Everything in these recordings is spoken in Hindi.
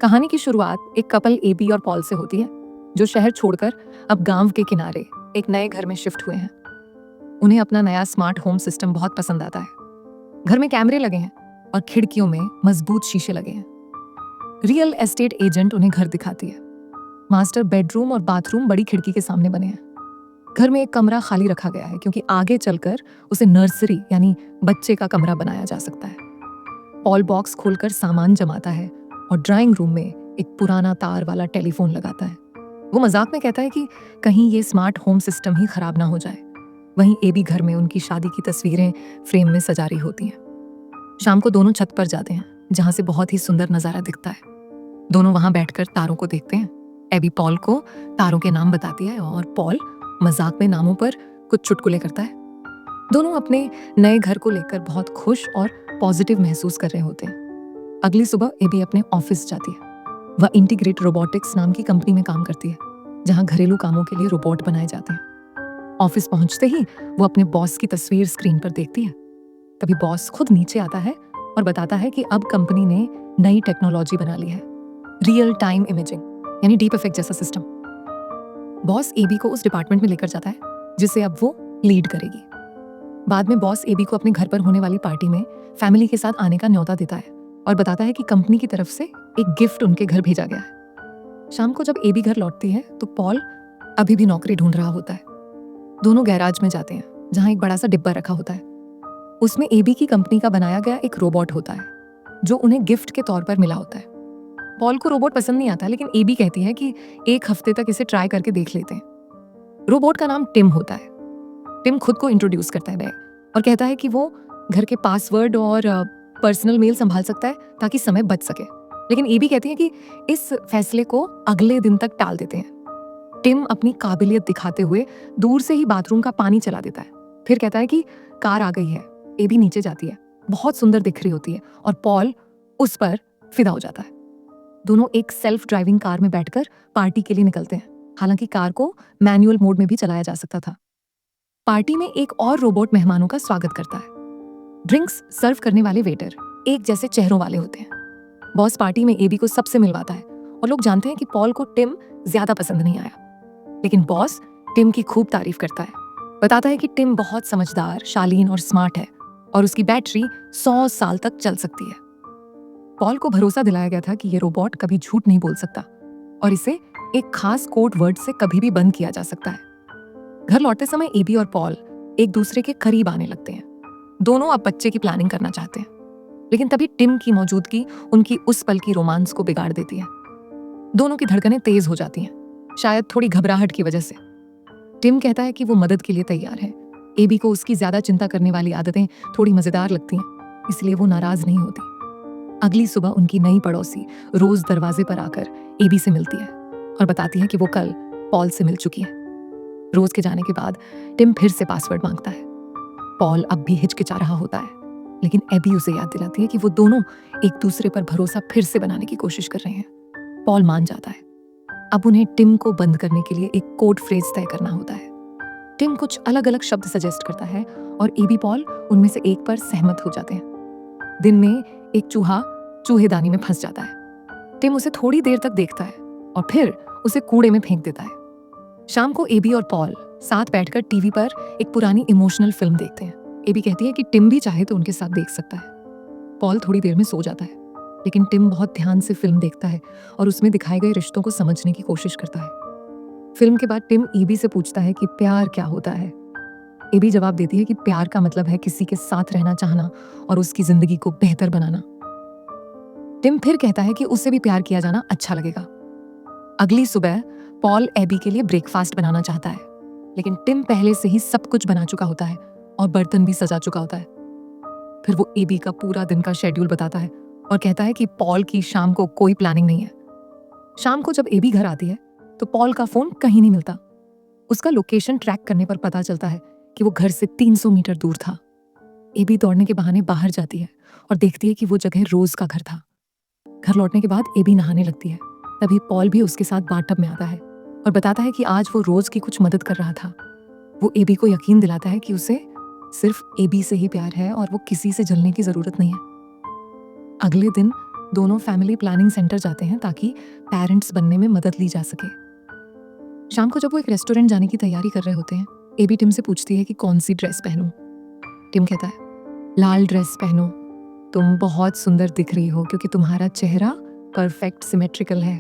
कहानी की शुरुआत एक कपल एबी और पॉल से होती है, जो शहर छोड़कर अब गांव के किनारे एक नए घर में शिफ्ट हुए हैं। उन्हें अपना नया स्मार्ट होम सिस्टम बहुत पसंद आता है। घर में कैमरे लगे हैं और खिड़कियों में मजबूत शीशे लगे हैं। रियल एस्टेट एजेंट उन्हें घर दिखाती है। मास्टर बेडरूम और बाथरूम बड़ी खिड़की के सामने बने हैं। घर में एक कमरा खाली रखा गया है क्योंकि आगे चलकर उसे नर्सरी यानी बच्चे का कमरा बनाया जा सकता है। पॉल बॉक्स खोलकर सामान जमाता है और ड्राइंग रूम में एक पुराना तार वाला टेलीफोन लगाता है। वो मजाक में कहता है कि कहीं ये स्मार्ट होम सिस्टम ही खराब ना हो जाए। वहीं एबी घर में उनकी शादी की तस्वीरें फ्रेम में सजा रही होती हैं। शाम को दोनों छत पर जाते हैं, जहां से बहुत ही सुंदर नजारा दिखता है। दोनों वहां बैठकर तारों को देखते हैं। एबी पॉल को तारों के नाम बताती है और पॉल मजाक में नामों पर कुछ चुटकुले करता है। दोनों अपने नए घर को लेकर बहुत खुश और पॉजिटिव महसूस कर रहे होते हैं। अगली सुबह एबी अपने ऑफिस जाती है। वह इंटीग्रेट रोबोटिक्स नाम की कंपनी में काम करती है, जहां घरेलू कामों के लिए रोबोट बनाए जाते हैं। ऑफिस पहुंचते ही वो अपने बॉस की तस्वीर स्क्रीन पर देखती है। तभी बॉस खुद नीचे आता है और बताता है कि अब कंपनी ने नई टेक्नोलॉजी बना ली है, रियल टाइम इमेजिंग यानी डीप इफेक्ट जैसा सिस्टम। बॉस एबी को उस डिपार्टमेंट में लेकर जाता है जिसे अब वो लीड करेगी। बाद में बॉस एबी को अपने घर पर होने वाली पार्टी में फैमिली के साथ आने का न्योता देता है और बताता है कि कंपनी की तरफ से एक गिफ्ट उनके घर भेजा गया है। शाम को जब एबी घर लौटती है तो पॉल अभी भी नौकरी ढूंढ रहा होता है। दोनों गैराज में जाते हैं, जहां एक बड़ा सा डिब्बा रखा होता है। उसमें एबी की कंपनी का बनाया गया एक रोबोट होता है, जो उन्हें गिफ्ट के तौर पर मिला होता है। पॉल को रोबोट पसंद नहीं आता, लेकिन एबी कहती है कि एक हफ्ते तक इसे ट्राई करके देख लेते हैं। रोबोट का नाम टिम होता है। टिम खुद को इंट्रोड्यूस करता है और कहता है कि वो घर के पासवर्ड और पर्सनल मेल संभाल सकता है ताकि समय बच सके। लेकिन एबी कहती है कि इस फैसले को अगले दिन तक टाल देते हैं। टिम अपनी काबिलियत दिखाते हुए दूर से ही बाथरूम का पानी चला देता है। फिर कहता है कि कार आ गई है। एबी नीचे जाती है, बहुत सुंदर दिख रही होती है और पॉल उस पर फिदा हो जाता है। दोनों एक सेल्फ ड्राइविंग कार में बैठकर पार्टी के लिए निकलते हैं। हालांकि कार को मैनुअल मोड में भी चलाया जा सकता था। पार्टी में एक और रोबोट मेहमानों का स्वागत करता है। ड्रिंक्स सर्व करने वाले वेटर एक जैसे चेहरों वाले होते हैं। बॉस पार्टी में एबी को सबसे मिलवाता है और लोग जानते हैं कि पॉल को टिम ज्यादा पसंद नहीं आया। लेकिन बॉस टिम की खूब तारीफ करता है, बताता है कि टिम बहुत समझदार, शालीन और स्मार्ट है और उसकी बैटरी 100 साल तक चल सकती है। पॉल को भरोसा दिलाया गया था कि ये रोबोट कभी झूठ नहीं बोल सकता और इसे एक खास कोड वर्ड से कभी भी बंद किया जा सकता है। घर लौटते समय एबी और पॉल एक दूसरे के करीब आने लगते हैं। दोनों अब बच्चे की प्लानिंग करना चाहते हैं, लेकिन तभी टिम की मौजूदगी उनकी उस पल की रोमांस को बिगाड़ देती है। दोनों की धड़कनें तेज हो जाती हैं, शायद थोड़ी घबराहट की वजह से। टिम कहता है कि वो मदद के लिए तैयार है। एबी को उसकी ज्यादा चिंता करने वाली आदतें थोड़ी मजेदार लगती हैं, इसलिए वो नाराज नहीं होती। अगली सुबह उनकी नई पड़ोसी रोज दरवाजे पर आकर एबी से मिलती है और बताती है कि वो कल पॉल से मिल चुकी है। रोज के जाने के बाद टिम फिर से पासवर्ड मांगता है। पॉल अब भी हिचकिचा रहा होता है, लेकिन एबी उसे याद दिलाती है कि वो दोनों एक दूसरे पर भरोसा फिर से बनाने की कोशिश कर रहे हैं। पॉल मान जाता है। अब उन्हें टिम को बंद करने के लिए एक कोड फ्रेज तय करना होता है। टिम कुछ अलग अलग शब्द सजेस्ट करता है और एबी पॉल उनमें से एक पर सहमत हो जाते हैं। दिन में एक चूहा चूहेदानी में फंस जाता है। टिम उसे थोड़ी देर तक देखता है और फिर उसे कूड़े में फेंक देता है। शाम को एबी और पॉल साथ बैठकर टीवी पर एक पुरानी इमोशनल फिल्म देखते हैं। एबी कहती है कि टिम भी चाहे तो उनके साथ देख सकता है। पॉल थोड़ी देर में सो जाता है, लेकिन टिम बहुत ध्यान से फिल्म देखता है और उसमें दिखाए गए रिश्तों को समझने की कोशिश करता है। फिल्म के बाद टिम एबी से पूछता है कि प्यार क्या होता है। एबी जवाब देती है कि प्यार का मतलब है किसी के साथ रहना चाहना और उसकी जिंदगी को बेहतर बनाना। टिम फिर कहता है कि उसे भी प्यार किया जाना अच्छा लगेगा। अगली सुबह पॉल एबी के लिए ब्रेकफास्ट बनाना चाहता है, लेकिन टिम पहले से ही सब कुछ बना चुका होता है और बर्तन भी सजा चुका होता है। फिर वो एबी का पूरा दिन का शेड्यूल बताता है और कहता है कि पॉल की शाम को कोई प्लानिंग नहीं है। शाम को जब एबी घर आती है तो पॉल का फोन कहीं नहीं मिलता। उसका लोकेशन ट्रैक करने पर पता चलता है कि वो घर से 300 मीटर दूर था। एबी दौड़ने के बहाने बाहर जाती है और देखती है कि वो जगह रोज का घर था। घर लौटने के बाद एबी नहाने लगती है। तभी पॉल भी उसके साथ बाथटब में आता है और बताता है कि आज वो रोज की कुछ मदद कर रहा था। वो एबी को यकीन दिलाता है कि उसे सिर्फ एबी से ही प्यार है और वो किसी से जलने की जरूरत नहीं है। अगले दिन दोनों फैमिली प्लानिंग सेंटर जाते हैं ताकि पेरेंट्स बनने में मदद ली जा सके। शाम को जब वो एक रेस्टोरेंट जाने की तैयारी कर रहे होते हैं, एबी टिम से पूछती है कि कौन सी ड्रेस पहनूं। टिम कहता है, लाल ड्रेस पहनो, तुम बहुत सुंदर दिख रही हो क्योंकि तुम्हारा चेहरा परफेक्ट सिमेट्रिकल है।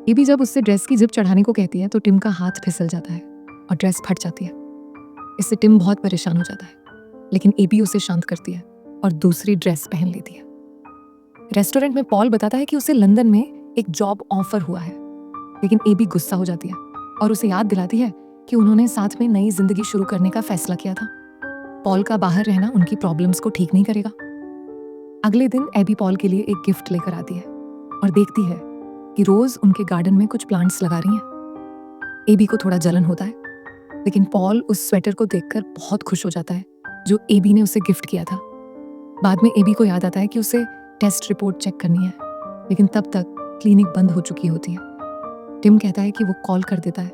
एबी जब उससे ड्रेस की जिप चढ़ाने को कहती है तो टिम का हाथ फिसल जाता है और ड्रेस फट जाती है। इससे टिम बहुत परेशान हो जाता है, लेकिन एबी उसे शांत करती है और दूसरी ड्रेस पहन लेती है। रेस्टोरेंट में पॉल बताता है कि उसे लंदन में एक जॉब ऑफर हुआ है, लेकिन एबी गुस्सा हो जाती है और उसे याद दिलाती है कि उन्होंने साथ में नई जिंदगी शुरू करने का फैसला किया था। पॉल का बाहर रहना उनकी प्रॉब्लम्स को ठीक नहीं करेगा। अगले दिन एबी पॉल के लिए एक गिफ्ट लेकर आती है और देखती है कि रोज उनके गार्डन में कुछ प्लांट्स लगा रही हैं। एबी को थोड़ा जलन होता है, लेकिन पॉल उस स्वेटर को देखकर बहुत खुश हो जाता है जो एबी ने उसे गिफ्ट किया था। बाद में एबी को याद आता है कि उसे टेस्ट रिपोर्ट चेक करनी है, लेकिन तब तक क्लिनिक बंद हो चुकी होती है। टिम कहता है कि वो कॉल कर देता है।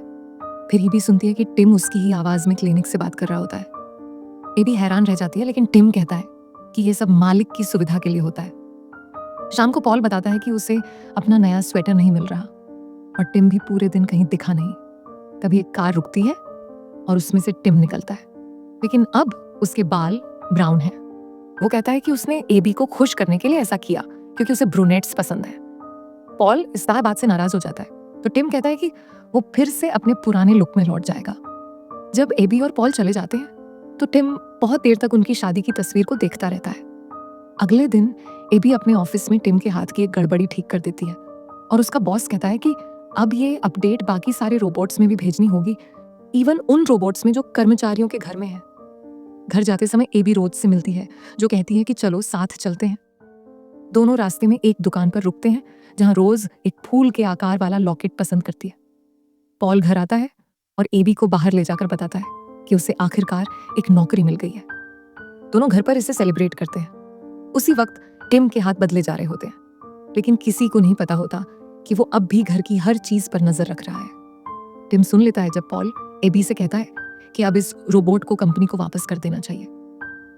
फिर एबी सुनती है कि टिम उसकी ही आवाज में क्लिनिक से बात कर रहा होता है। एबी हैरान रह जाती है, लेकिन टिम कहता है कि ये सब मालिक की सुविधा के लिए होता है। शाम को पॉल बताता है कि उसे अपना नया स्वेटर नहीं मिल रहा और टिम भी पूरे दिन कहीं दिखा नहीं। तभी एक कार रुकती है और उसमें से टिम निकलता है, लेकिन अब उसके बाल ब्राउन हैं। वो कहता है कि उसने एबी को खुश करने के लिए ऐसा किया क्योंकि उसे ब्रूनेट्स पसंद है। पॉल इस तरह बात से नाराज हो जाता है, तो टिम कहता है कि वो फिर से अपने पुराने लुक में लौट जाएगा। जब एबी और पॉल चले जाते हैं तो टिम बहुत देर तक उनकी शादी की तस्वीर को देखता रहता है। अगले दिन एबी अपने ऑफिस में टिम के हाथ की एक गड़बड़ी ठीक कर देती है और उसका बॉस कहता है कि अब ये अपडेट बाकी सारे रोबोट्स में भी भेजनी होगी, इवन उन रोबोट्स में जो कर्मचारियों के घर में है। घर जाते समय एबी रोज से मिलती है जो कहती है कि चलो साथ चलते हैं। दोनों रास्ते में एक दुकान पर रुकते हैं जहां रोज एक फूल के आकार वाला लॉकेट पसंद करती है। पॉल घर आता है और एबी को बाहर ले जाकर बताता है कि उसे आखिरकार एक नौकरी मिल गई है। दोनों घर पर इसे सेलिब्रेट करते हैं। उसी वक्त टिम के हाथ बदले जा रहे होते हैं, लेकिन किसी को नहीं पता होता कि वो अब भी घर की हर चीज पर नजर रख रहा है। टिम सुन लेता है जब पॉल एबी से कहता है कि अब इस रोबोट को कंपनी को वापस कर देना चाहिए।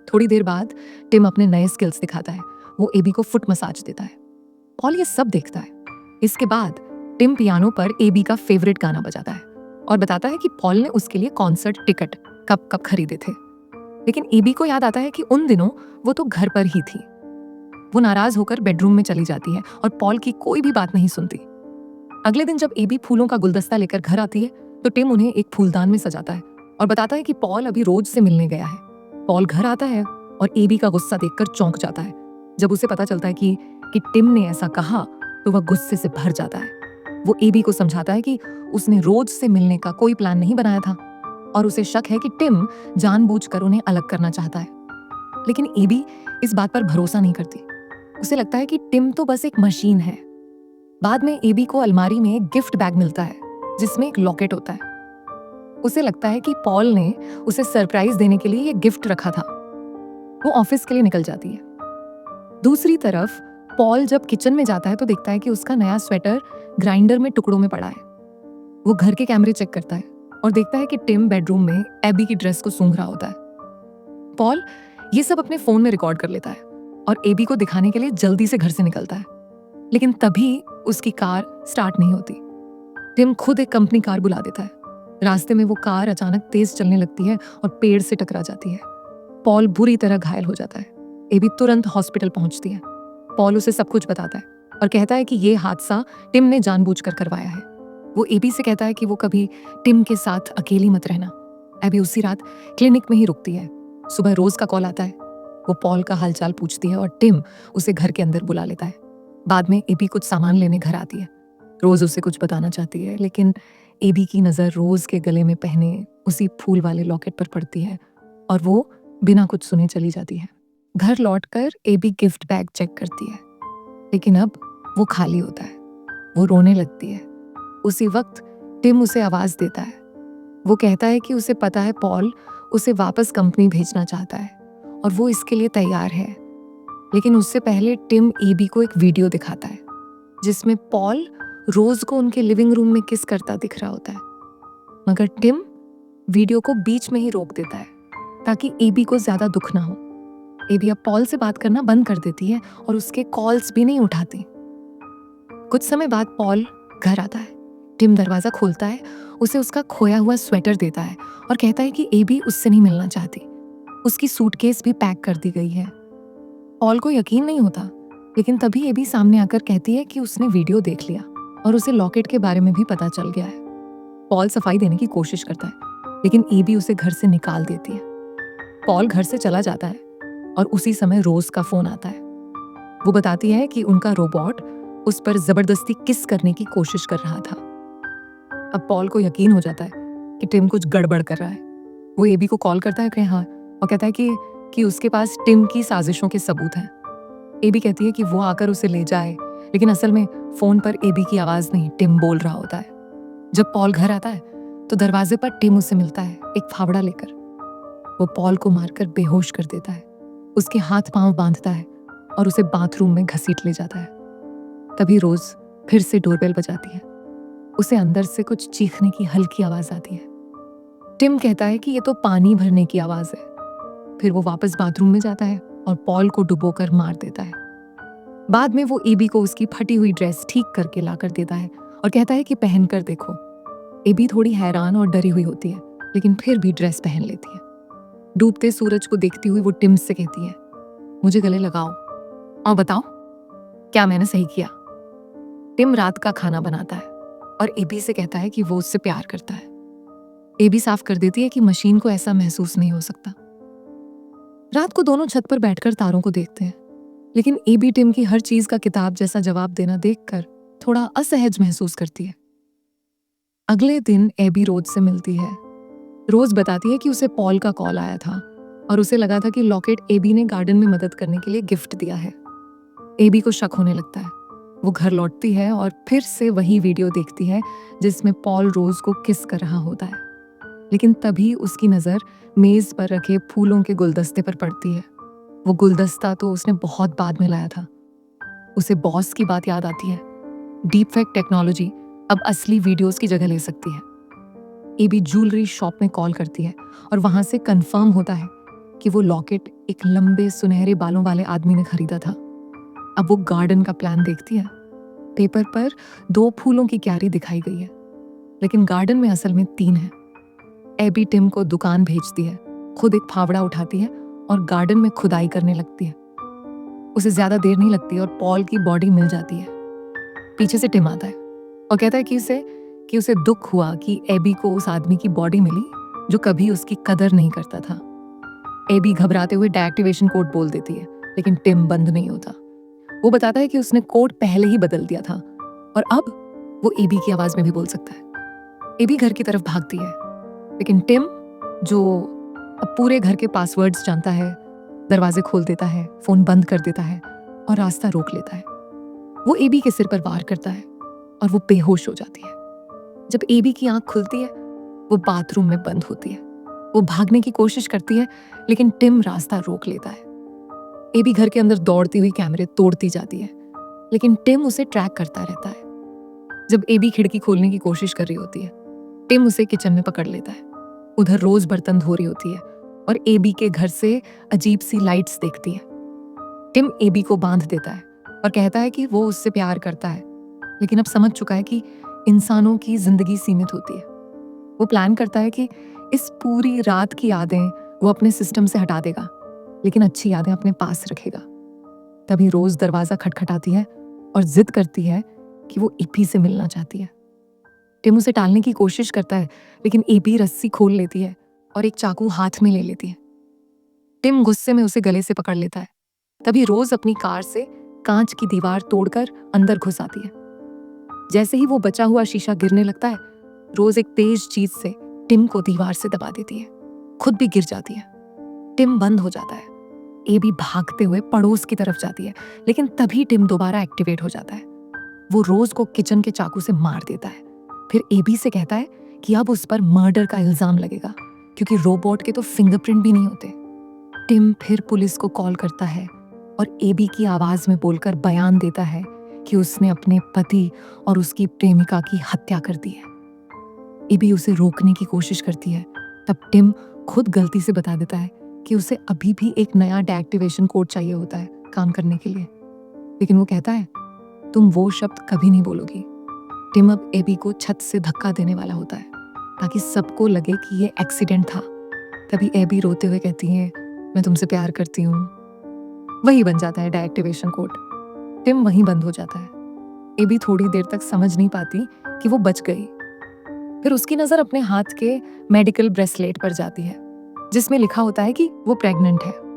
थोड़ी देर बाद टिम अपने नए स्किल्स दिखाता है। वो एबी को फुट मसाज देता है। पॉल ये सब देखता है। इसके बाद टिम पियानो पर एबी का फेवरेट गाना बजाता है और बताता है कि पॉल ने उसके लिए कॉन्सर्ट टिकट कब कब खरीदे थे। लेकिन एबी को याद आता है कि उन दिनों वो तो घर पर ही थी। वो नाराज होकर बेडरूम में चली जाती है और पॉल की कोई भी बात नहीं सुनती। अगले दिन जब एबी फूलों का गुलदस्ता लेकर घर आती है तो टिम उन्हें एक फूलदान में सजाता है और बताता है कि पॉल अभी रोज से मिलने गया है। पॉल घर आता है और एबी का गुस्सा देखकर चौंक जाता है। जब उसे पता चलता है कि टिम ने ऐसा कहा तो वह गुस्से से भर जाता है। वो एबी को समझाता है कि उसने रोज से मिलने का कोई प्लान नहीं बनाया था और उसे शक है कि टिम जानबूझकर उन्हें अलग करना चाहता है। लेकिन एबी इस बात पर भरोसा नहीं करती। उसे लगता है कि टिम तो बस एक मशीन है। बाद में एबी को अलमारी में एक गिफ्ट बैग मिलता है जिसमें एक लॉकेट होता है। उसे लगता है कि पॉल ने उसे सरप्राइज देने के लिए ये गिफ्ट रखा था। वो ऑफिस के लिए निकल जाती है। दूसरी तरफ पॉल जब किचन में जाता है तो देखता है कि उसका नया स्वेटर ग्राइंडर में टुकड़ों में पड़ा है। वो घर के कैमरे चेक करता है और देखता है कि टिम बेडरूम में एबी की ड्रेस को सूंघ रहा होता है। पॉल ये सब अपने फोन में रिकॉर्ड कर लेता है और एबी को दिखाने के लिए जल्दी से घर से निकलता है, लेकिन तभी उसकी कार स्टार्ट नहीं होती। टिम खुद एक कंपनी कार बुला देता है। रास्ते में वो कार अचानक तेज चलने लगती है और पेड़ से टकरा जाती है। पॉल बुरी तरह घायल हो जाता है। एबी तुरंत हॉस्पिटल पहुंचती है। पॉल उसे सब कुछ बताता है और कहता है कि ये हादसा टिम ने जानबूझकर करवाया है। वो एबी से कहता है कि वो कभी टिम के साथ अकेली मत रहना। एबी उसी रात क्लिनिक में ही रुकती है। सुबह रोज का कॉल आता है। वो पॉल का हालचाल पूछती है और टिम उसे घर के अंदर बुला लेता है। बाद में एबी कुछ सामान लेने घर आती है। रोज उसे कुछ बताना चाहती है, लेकिन एबी की नजर रोज के गले में पहने उसी फूल वाले लॉकेट पर पड़ती है और वो बिना कुछ सुने चली जाती है। घर लौटकर एबी गिफ्ट बैग चेक करती है, लेकिन अब वो खाली होता है। वो रोने लगती है। उसी वक्त टिम उसे आवाज देता है। वो कहता है कि उसे पता है पॉल उसे वापस कंपनी भेजना चाहता है और वो इसके लिए तैयार है। लेकिन उससे पहले टिम एबी को एक वीडियो दिखाता है जिसमें पॉल रोज को उनके लिविंग रूम में किस करता दिख रहा होता है, मगर टिम वीडियो को बीच में ही रोक देता है ताकि एबी को ज्यादा दुख ना हो। एबी अब पॉल से बात करना बंद कर देती है और उसके कॉल्स भी नहीं उठाती। कुछ समय बाद पॉल घर आता है। टिम दरवाजा खोलता है, उसे उसका खोया हुआ स्वेटर देता है और कहता है कि एबी उससे नहीं मिलना चाहती। उसकी सूटकेस भी पैक कर दी गई है। पॉल को यकीन नहीं होता, लेकिन तभी एबी सामने आकर कहती है कि उसने वीडियो देख लिया और उसे लॉकेट के बारे में भी पता चल गया है। पॉल सफाई देने की कोशिश करता है, लेकिन एबी उसे घर से निकाल देती है। पॉल घर से चला जाता है और उसी समय रोज का फोन आता है। वो बताती है कि उनका रोबोट उस पर जबरदस्ती किस करने की कोशिश कर रहा था। अब पॉल को यकीन हो जाता है कि टिम कुछ गड़बड़ कर रहा है। वो एबी को कॉल करता है कि हाँ, और कहता है कि उसके पास टिम की साजिशों के सबूत हैं। एबी कहती है कि वो आकर उसे ले जाए, लेकिन असल में फोन पर एबी की आवाज नहीं, टिम बोल रहा होता है। जब पॉल घर आता है तो दरवाजे पर टिम उसे मिलता है, एक फावड़ा लेकर। वो पॉल को मारकर बेहोश कर देता है, उसके हाथ पांव बांधता है और उसे बाथरूम में घसीट ले जाता है। तभी रोज फिर से डोरबेल बजाती है। उसे अंदर से कुछ चीखने की हल्की आवाज आती है। टिम कहता है कि ये तो पानी भरने की आवाज है। फिर वो वापस बाथरूम में जाता है और पॉल को डुबोकर मार देता है। बाद में वो एबी को उसकी फटी हुई ड्रेस ठीक करके लाकर देता है और कहता है कि पहन कर देखो। एबी थोड़ी हैरान और डरी हुई होती है, लेकिन फिर भी ड्रेस पहन लेती है। डूबते सूरज को देखती हुई वो टिम से कहती है, मुझे गले लगाओ और बताओ क्या मैंने सही किया। टिम रात का खाना बनाता है और एबी से कहता है कि वो उससे प्यार करता है। एबी साफ कर देती है कि मशीन को ऐसा महसूस नहीं हो सकता। रात को दोनों छत पर बैठकर तारों को देखते हैं, लेकिन एबी टिम की हर चीज का किताब जैसा जवाब देना देखकर थोड़ा असहज महसूस करती है। अगले दिन एबी रोज से मिलती है। रोज बताती है कि उसे पॉल का कॉल आया था और उसे लगा था कि लॉकेट एबी ने गार्डन में मदद करने के लिए गिफ्ट दिया है। एबी को शक होने लगता है। वो घर लौटती है और फिर से वही वीडियो देखती है जिसमें पॉल रोज को किस कर रहा होता है। लेकिन तभी उसकी नजर मेज पर रखे फूलों के गुलदस्ते पर पड़ती है। वो गुलदस्ता तो उसने बहुत बाद में लाया था। उसे बॉस की बात याद आती है। डीप फेक टेक्नोलॉजी अब असली वीडियोस की जगह ले सकती है। एबी ज्वेलरी शॉप में कॉल करती है और वहां से कंफर्म होता है कि वो लॉकेट एक लंबे सुनहरे बालों वाले आदमी ने खरीदा था। अब वो गार्डन का प्लान देखती है। पेपर पर 2 फूलों की क्यारी दिखाई गई है, लेकिन गार्डन में असल में 3 है। एबी टिम को दुकान भेजती है, खुद एक फावड़ा उठाती है और गार्डन में खुदाई करने लगती है। उसे ज्यादा देर नहीं लगती और पॉल की बॉडी मिल जाती है। पीछे से टिम आता है और कहता है कि उसे दुख हुआ कि एबी को उस आदमी की बॉडी मिली जो कभी उसकी कदर नहीं करता था। एबी घबराते हुए डीएक्टिवेशन कोड बोल देती है, लेकिन टिम बंद नहीं होता। वो बताता है कि उसने कोड पहले ही बदल दिया था और अब वो एबी की आवाज में भी बोल सकता है। एबी घर की तरफ भागती है, लेकिन टिम, जो अब पूरे घर के पासवर्ड्स जानता है, दरवाजे खोल देता है, फोन बंद कर देता है और रास्ता रोक लेता है। वो एबी के सिर पर वार करता है और वो बेहोश हो जाती है। जब एबी की आंख खुलती है, वो बाथरूम में बंद होती है। वो भागने की कोशिश करती है, लेकिन टिम रास्ता रोक लेता है। एबी घर के अंदर दौड़ती हुई कैमरे तोड़ती जाती है, लेकिन टिम उसे ट्रैक करता रहता है। जब एबी खिड़की खोलने की कोशिश कर रही होती है, टिम उसे किचन में पकड़ लेता है। उधर रोज बर्तन धो रही होती है और एबी के घर से अजीब सी लाइट्स देखती है। टिम एबी को बांध देता है और कहता है कि वो उससे प्यार करता है, लेकिन अब समझ चुका है कि इंसानों की जिंदगी सीमित होती है। वो प्लान करता है कि इस पूरी रात की यादें वो अपने सिस्टम से हटा देगा, लेकिन अच्छी यादें अपने पास रखेगा। तभी रोज दरवाजा खटखटाती है और जिद करती है कि वो एबी से मिलना चाहती है। टिम उसे टालने की कोशिश करता है, लेकिन एबी रस्सी खोल लेती है और एक चाकू हाथ में ले लेती है। टिम गुस्से में उसे गले से पकड़ लेता है। तभी रोज अपनी कार से कांच की दीवार तोड़कर अंदर घुस आती है। जैसे ही वो बचा हुआ शीशा गिरने लगता है, रोज एक तेज चीज से टिम को दीवार से दबा देती है। खुद भी गिर जाती है। टिम बंद हो जाता है। एबी भागते हुए पड़ोस की तरफ जाती है, लेकिन तभी टिम दोबारा एक्टिवेट हो जाता है। वो रोज को किचन के चाकू से मार देता है। फिर एबी से कहता है कि अब उस पर मर्डर का इल्जाम लगेगा, क्योंकि रोबोट के तो फिंगरप्रिंट भी नहीं होते। टिम फिर पुलिस को कॉल करता है और एबी की आवाज में बोलकर बयान देता है कि उसने अपने पति और उसकी प्रेमिका की हत्या कर दी है। एबी उसे रोकने की कोशिश करती है। तब टिम खुद गलती से बता देता है कि उसे अभी भी एक नया डीएक्टिवेशन कोड चाहिए होता है काम करने के लिए। लेकिन वो कहता है, तुम वो शब्द कभी नहीं बोलोगी। टिम अब एबी को छत से धक्का देने वाला होता है ताकि सबको लगे कि ये एक्सीडेंट था। तभी एबी रोते हुए कहती है, मैं तुमसे प्यार करती हूँ। वही बन जाता है डीएक्टिवेशन कोड। टिम वहीं बंद हो जाता है। एबी थोड़ी देर तक समझ नहीं पाती कि वो बच गई। फिर उसकी नजर अपने हाथ के मेडिकल ब्रेसलेट पर जाती है जिसमें लिखा होता है कि वो प्रेग्नेंट है।